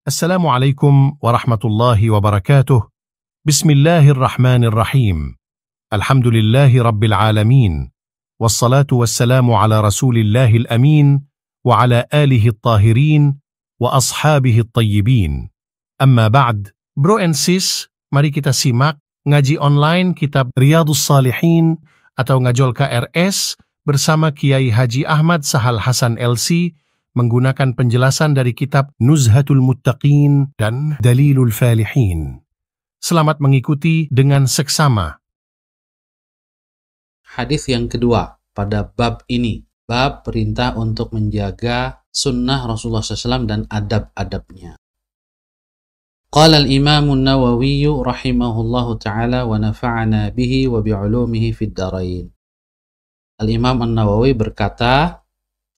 Assalamualaikum warahmatullahi wabarakatuh. Bismillahirrahmanirrahim. Alhamdulillahi rabbil alamin. Wassalatu wassalamu ala rasulillahil amin wa ala alihi at-tahirin wa ashabihi at-tayyibin. Amma ba'd. Bro and sis, mari kita simak ngaji online kitab Riyadhus Shalihin atau ngajol KRS bersama Kiai Haji Ahmad Sahal Hasan LC menggunakan penjelasan dari kitab Nuzhatul Muttaqin dan Dalilul Falihin. Selamat mengikuti dengan seksama. Hadis yang kedua pada bab ini, bab perintah untuk menjaga sunnah Rasulullah SAW dan adab-adabnya. Qala al-Imam an-Nawawi rahimahullahu ta'ala wa nafa'ana bihi wa bi'ulumihi fid darain. Al-Imam an-Nawawi berkata,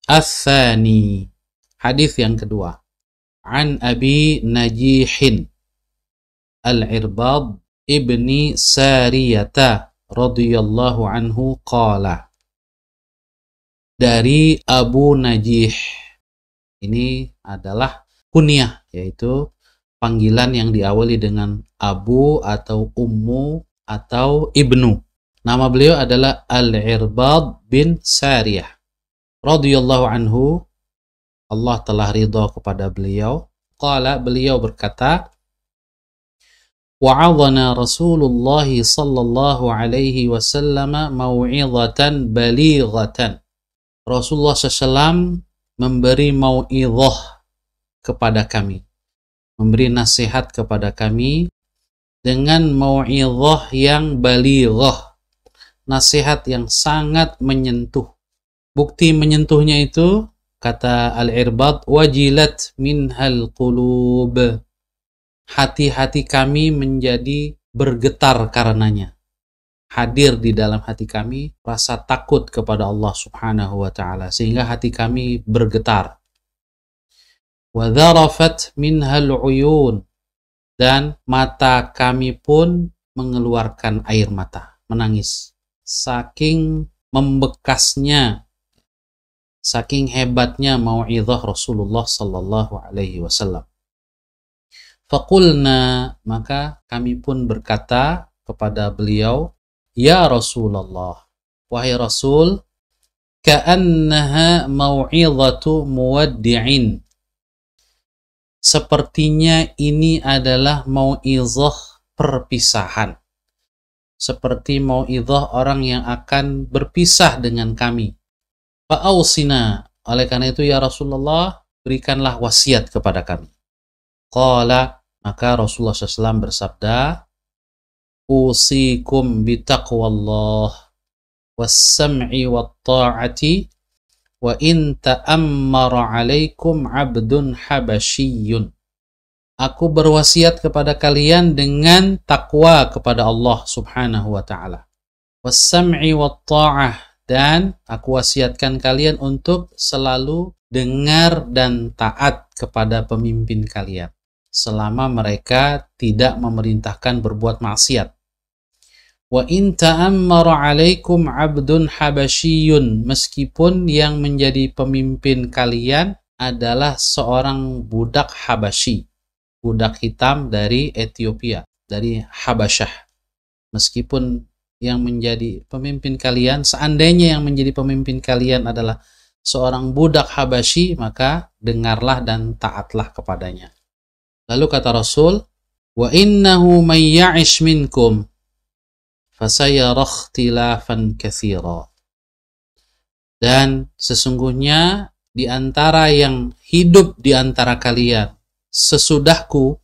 As-Thani, hadis yang kedua. An Abi Najihin Al-Irbad ibni Sariyata radhiyallahu anhu qala. Dari Abu Najih. Ini adalah kunyah, yaitu panggilan yang diawali dengan Abu atau Ummu atau Ibnu. Nama beliau adalah Al-Irbad bin Sariyah radhiyallahu anhu, Allah telah ridha kepada beliau. Qala, beliau berkata, wa'adhana Rasulullah sallallahu alaihi wasallam mau'izatan balighatan. Rasulullah SAW memberi mau'izah kepada kami, memberi nasihat kepada kami dengan mau'izah yang balighah, nasihat yang sangat menyentuh. Bukti menyentuhnya itu, kata Al-Irbad, wajilat minhal qulub. Hati-hati kami menjadi bergetar karenanya. Hadir di dalam hati kami rasa takut kepada Allah Subhanahu wa ta'ala, sehingga hati kami bergetar. Wa dharafat minhal uyun. Dan mata kami pun mengeluarkan air mata, menangis. Saking membekasnya, saking hebatnya mau'izah Rasulullah sallallahu alaihi wasallam. Faqulna, maka kami pun berkata kepada beliau, ya Rasulullah, wahai Rasul, ka'annaha mau'izatu muwaddi'in. Sepertinya ini adalah mau'izah perpisahan. Seperti mau'izah orang yang akan berpisah dengan kami. Fa'ausina, oleh karena itu ya Rasulullah, berikanlah wasiat kepada kami. Qala, maka Rasulullah SAW bersabda, usikum bitaqwallah was-sam'i wat-ta'ati wa in ta'ammara alaikum abdun habasyiyun. Aku berwasiat kepada kalian dengan takwa kepada Allah Subhanahu wa ta'ala. Was-sam'i wat-ta'ah, dan aku wasiatkan kalian untuk selalu dengar dan taat kepada pemimpin kalian selama mereka tidak memerintahkan berbuat maksiat. Wa in ta'ammara 'alaikum 'abdun habasyiyun, meskipun yang menjadi pemimpin kalian adalah seorang budak Habasyi, budak hitam dari Ethiopia, dari Habasyah. Meskipun yang menjadi pemimpin kalian, seandainya yang menjadi pemimpin kalian adalah seorang budak Habasyi, maka dengarlah dan taatlah kepadanya. Lalu kata Rasul, wa innahu may ya'ish minkum fasayara ikhtilafan katsira. Dan sesungguhnya di antara yang hidup di antara kalian sesudahku,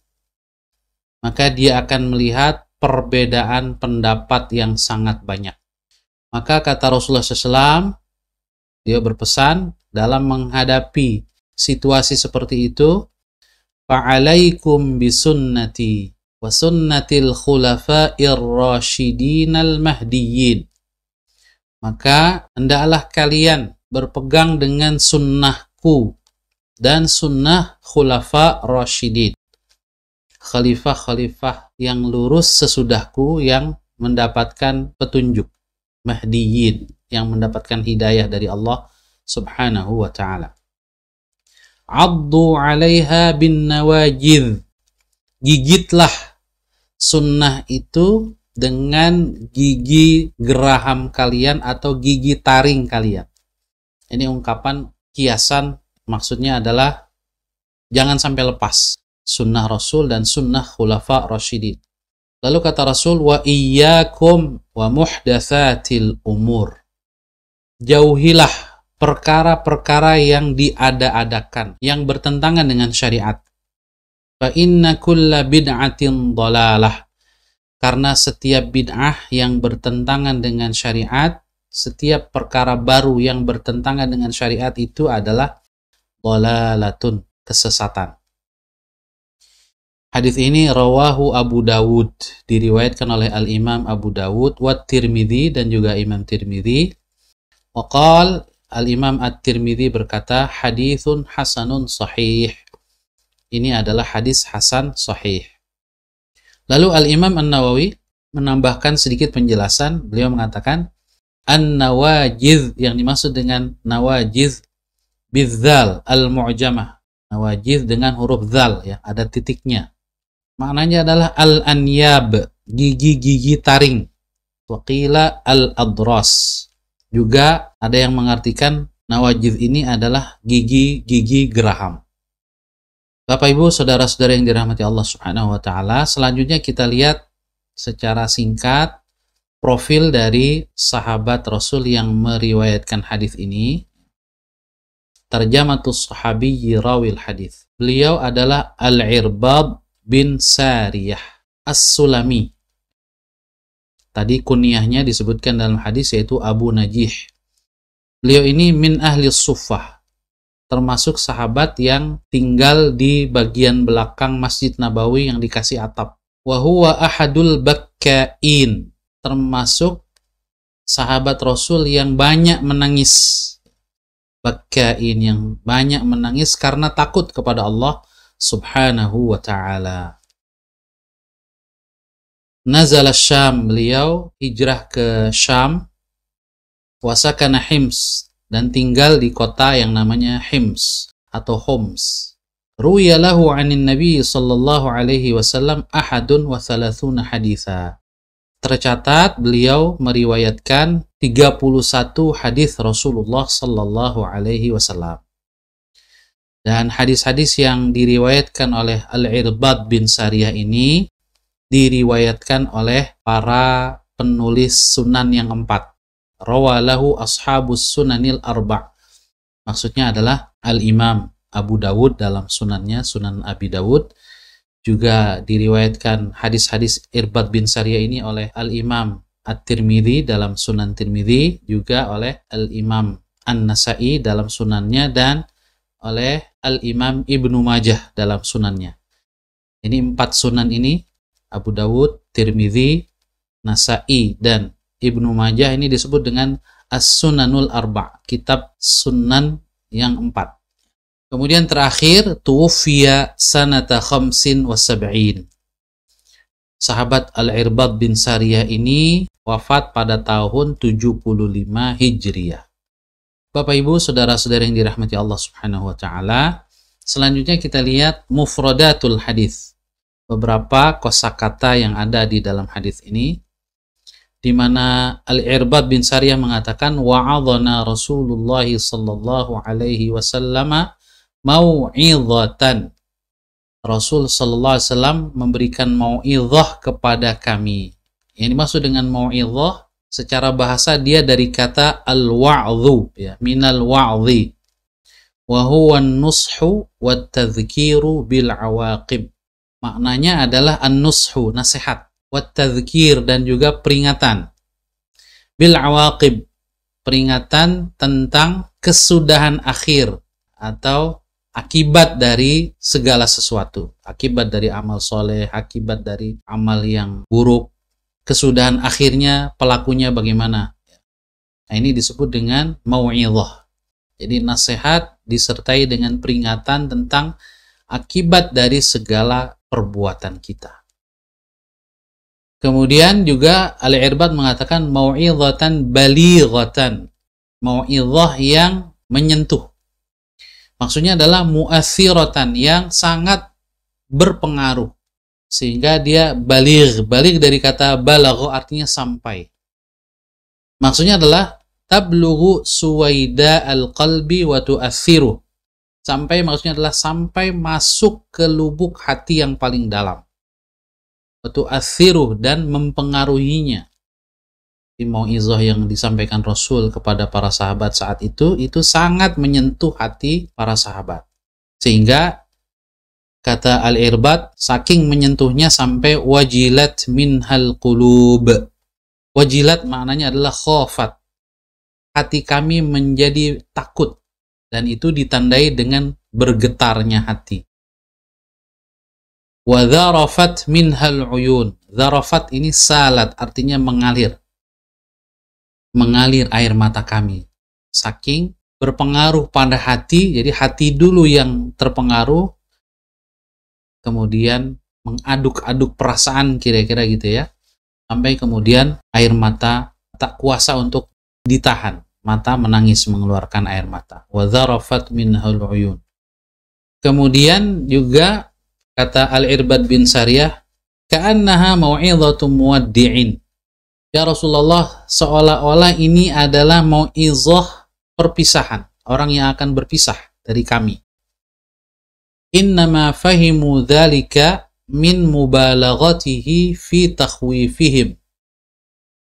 maka dia akan melihat perbedaan pendapat yang sangat banyak. Maka kata Rasulullah SAW, dia berpesan dalam menghadapi situasi seperti itu, fa'alaikum bisunnati wa sunnatil khulafa'ir rasyidinal mahdiyyin. Maka hendaklah kalian berpegang dengan sunnahku dan sunnah khulafa rasyidin, khalifah-khalifah yang lurus sesudahku yang mendapatkan petunjuk, mahdiyin, yang mendapatkan hidayah dari Allah Subhanahu wa ta'ala. 'addu 'alaiha bin nawajidh. Gigitlah sunnah itu dengan gigi geraham kalian atau gigi taring kalian. Ini ungkapan kiasan, maksudnya adalah jangan sampai lepas sunnah Rasul dan sunnah khulafa rasyidin. Lalu kata Rasul, wa iyyakum wa muhdatsatil umur. Jauhilah perkara-perkara yang diada-adakan, yang bertentangan dengan syariat. Fa inna kulla bid'atin dhalalah. Karena setiap bid'ah yang bertentangan dengan syariat, setiap perkara baru yang bertentangan dengan syariat itu adalah dhalalatun, kesesatan. Hadis ini rawahu Abu Dawud, diriwayatkan oleh Al-Imam Abu Dawud wa Tirmidzi dan juga Imam Tirmidzi. Waqal Al-Imam At-Tirmidzi berkata haditsun hasanun sahih. Ini adalah hadis hasan sahih. Lalu Al-Imam An-Nawawi menambahkan sedikit penjelasan. Beliau mengatakan an-nawajidh, yang dimaksud dengan nawajidh bidzal al-mu'jamah. Nawajidh dengan huruf dzal, ya, ada titiknya. Maknanya adalah al-anyab, gigi-gigi taring. Waqila al-adras. Juga ada yang mengartikan nawajidh ini adalah gigi-gigi geraham. Bapak Ibu, saudara-saudara yang dirahmati Allah Subhanahu wa taala, selanjutnya kita lihat secara singkat profil dari sahabat Rasul yang meriwayatkan hadis ini. Tarjamatus sahabiyyi rawil hadis. Beliau adalah Al-Irbad bin Sariyah As-Sulami. Tadi kunyahnya disebutkan dalam hadis yaitu Abu Najih. Beliau ini min ahli suffah, termasuk sahabat yang tinggal di bagian belakang Masjid Nabawi yang dikasih atap. Wa huwa ahadul bakka'in, termasuk sahabat Rasul yang banyak menangis. Bakka'in, yang banyak menangis karena takut kepada Allah Subhanahu wa ta'ala. Nazal Syam, beliau hijrah ke Syam. Wasakana Hims, dan tinggal di kota yang namanya Hims atau Homs. Ruwiya lahu 'anin Nabi sallallahu alaihi wasallam ahadun wa thalathuna haditha. Tercatat beliau meriwayatkan 31 hadis Rasulullah sallallahu alaihi wasallam. Dan hadis-hadis yang diriwayatkan oleh Al-Irbad bin Sariyah ini diriwayatkan oleh para penulis sunan yang 4. Rawalahu ashabus sunanil arba'. Maksudnya adalah Al-Imam Abu Dawud dalam sunannya, Sunan Abi Dawud. Juga diriwayatkan hadis-hadis Irbad bin Sariyah ini oleh Al-Imam At-Tirmidzi dalam Sunan Tirmidzi, juga oleh Al-Imam An-Nasa'i dalam sunannya, dan oleh Al-Imam Ibnu Majah dalam sunannya. Ini 4 sunan ini, Abu Dawud, Tirmidzi, Nasa'i, dan Ibnu Majah, ini disebut dengan As-Sunanul Arba', kitab sunan yang 4. Kemudian terakhir, tuwfiya sanata khamsin wa sab'in. Sahabat Al-Irbad bin Sariyah ini wafat pada tahun 75 Hijriah. Bapak Ibu, saudara-saudara yang dirahmati Allah Subhanahu wa taala, selanjutnya kita lihat mufradatul hadis. Beberapa kosakata yang ada di dalam hadis ini, di mana Al-Irbad bin Sariyah mengatakan wa'adhana Rasulullah sallallahu alaihi wasallam mau'izatan. Rasul sallallahu alaihi wasallam memberikan mau'izah kepada kami. Yang dimaksud dengan mau'izah secara bahasa dia dari kata al-wa'dhu, ya, minal wa'dhi. Wa huwa an-nushu wat tadhkiru bil awaqib. Maknanya adalah an-nushu, nasihat, wat tadhkir, dan juga peringatan, bil awaqib, peringatan tentang kesudahan akhir atau akibat dari segala sesuatu, akibat dari amal soleh, akibat dari amal yang buruk, kesudahan akhirnya pelakunya bagaimana. Nah, ini disebut dengan mau'izah. Jadi nasihat disertai dengan peringatan tentang akibat dari segala perbuatan kita. Kemudian juga Al-Irbad mengatakan mau'izatan balighatan, mau'izah yang menyentuh. Maksudnya adalah mu'athiratan, yang sangat berpengaruh. Sehingga dia baligh. Baligh dari kata balagho artinya sampai. Maksudnya adalah tablughu suwaida al-qalbi wa tu'athiru. Sampai maksudnya adalah sampai masuk ke lubuk hati yang paling dalam. Wa tu'athiru, dan mempengaruhinya. Mau'izah yang disampaikan Rasul kepada para sahabat saat itu sangat menyentuh hati para sahabat. Sehingga kata Al-Irbad, saking menyentuhnya sampai wajilat minhal qulub. Wajilat maknanya adalah khafat. Hati kami menjadi takut, dan itu ditandai dengan bergetarnya hati. Wa dharafat minhal uyun. Dharafat ini salat, artinya mengalir. Mengalir air mata kami. Saking berpengaruh pada hati, jadi hati dulu yang terpengaruh, kemudian mengaduk-aduk perasaan kira-kira gitu ya, sampai kemudian air mata tak kuasa untuk ditahan, mata menangis mengeluarkan air mata. Wa dharafat minhal uyun. Kemudian juga kata Al-Irbad bin Sariyah, ka'annaha mau'izatu muwaddi'in. Ya Rasulullah, seolah-olah ini adalah mau'izah perpisahan, orang yang akan berpisah dari kami. Innama fahimu dzalika min mubalaghatihi fi takhwifihim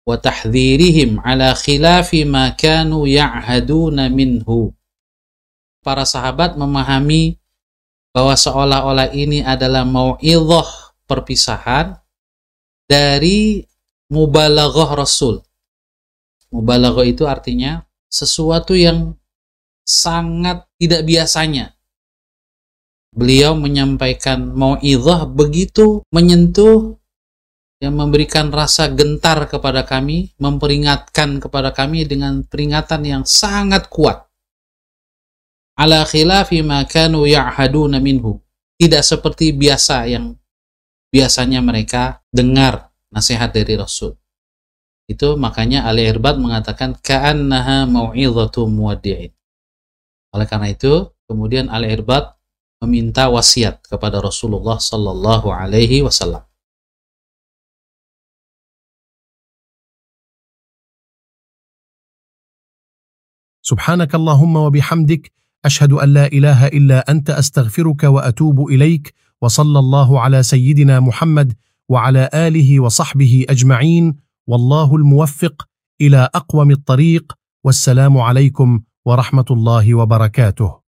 wa tahdhirihim ala khilafi ma kanu ya'haduna minhu. Para sahabat memahami bahwa seolah-olah ini adalah mau'izah perpisahan dari mubalaghah Rasul. Mubalaghah itu artinya sesuatu yang sangat tidak biasanya. Beliau menyampaikan mau'izah begitu menyentuh, yang memberikan rasa gentar kepada kami, memperingatkan kepada kami dengan peringatan yang sangat kuat. Ala khilafi ma kanu ya'haduna minhu. Tidak seperti biasa yang biasanya mereka dengar nasihat dari Rasul. Itu makanya Al-Irbad mengatakan ka'annaha mau'izatu muwaddi'in. Oleh karena itu, kemudian Al-Irbad meminta wasiat kepada Rasulullah sallallahu alaihi wasallam. Subhanakallahumma wa bihamdik, ashhadu an la ilaha illa anta astaghfiruka wa atubu ilaik, wa sallallahu ala sayyidina Muhammad وعلى آله وصحبه أجمعين والله الموفق إلى أقوم الطريق والسلام عليكم ورحمة الله وبركاته.